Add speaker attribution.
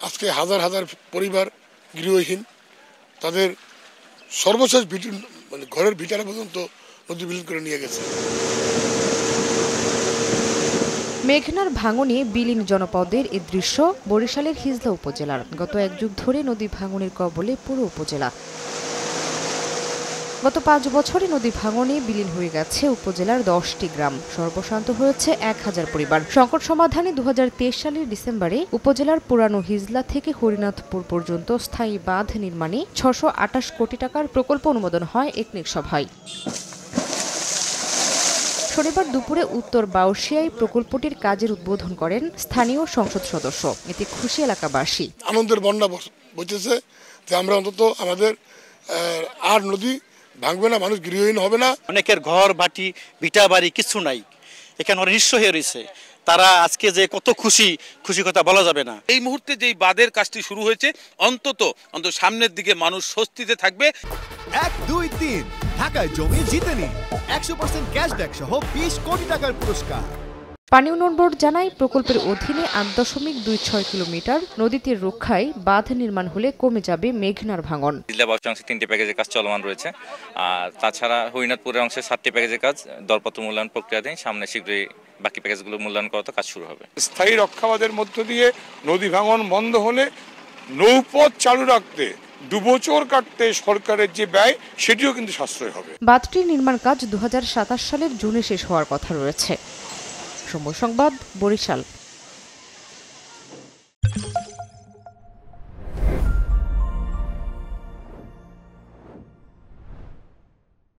Speaker 1: আজকে হাজার হাজার পরিবার গৃহহীন, তাদের সর্বশেষ মানে ঘরের ভিটারা পর্যন্ত নদী বিলীন করে নিয়ে গেছে।
Speaker 2: মেঘনার ভাঙনে বিলীন জনপদের এ দৃশ্য বরিশালের হিজলা উপজেলার। গত এক যুগ ধরে নদী ভাঙনের কবলে পুরো উপজেলা। গত ৫ বছরে নদী ভাঙনে বিলীন হয়ে গেছে উপজেলার ১০টি গ্রাম, সর্বশান্ত হয়েছে ১,০০০ পরিবার। সংকট সমাধানে ২০২৩ সালের ডিসেম্বরে উপজেলার পুরানো হিজলা থেকে হরিনাথপুর পর্যন্ত স্থায়ী বাঁধ নির্মাণে ৬২৮ কোটি টাকার প্রকল্প অনুমোদন হয় একনেক সভায়। শনিবার দুপুরে উত্তর বাউশিয়ায় প্রকল্পটির কাজের উদ্বোধন করেন স্থানীয় সংসদ সদস্য। এতে খুশি এলাকাবাসী।
Speaker 1: আনন্দের বন্যা বইতেছে যে আমরা অন্তত আমাদের আর নদী ভাঙবে না, মানুষ গৃহহীন হবে না।
Speaker 3: অনেকের ঘর বাটি ভিটা বাড়ি কিছু নাই, এখানে অনেক নিঃস্ব হয়ে রয়েছে। তারা আজকে যে কত খুশি কথা বলা যাবে না।
Speaker 4: এই মুহূর্তে যেই বাঁধের কাজটি শুরু হয়েছে, অন্তত সামনের দিকে মানুষ স্বস্তিতে থাকবে।
Speaker 5: ১, ২, ৩ ঢাকায় জমি জিতে নিন ১০০% ক্যাশব্যাক সহ ২০ কোটি টাকার পুরস্কার।
Speaker 2: পানি উন্নয়ন বোর্ড জানায়, প্রকল্পের অধীনে ৮.২৬ কিলোমিটার নদীতে রক্ষায় বাঁধ নির্মাণ হলে কমে যাবে মেঘনার ভাঙন।
Speaker 6: হিজলা বাউশি অংশে ৩টি প্যাকেজের কাজ চলমান রয়েছে। আর তাছাড়া হরিনাথপুরের অংশে ৭টি প্যাকেজের কাজ দরপত্র মূল্যায়ন প্রক্রিয়াধীন। সামনে শীঘ্রই বাকি প্যাকেজগুলো মূল্যায়ন করাতে কাজ শুরু হবে।
Speaker 7: স্থায়ী রক্ষাবাদের মধ্য দিয়ে নদী ভাঙন বন্ধ হলে নৌপথ চালু রাখতে, ডুবোচর কাটতে সরকারের যে ব্যয়, সেটিও কিন্তু সাশ্রয় হবে।
Speaker 2: বাঁধটির নির্মাণ কাজ ২০২৭ সালের জুনে শেষ হওয়ার কথা রয়েছে। সময় সংবাদ, বরিশাল।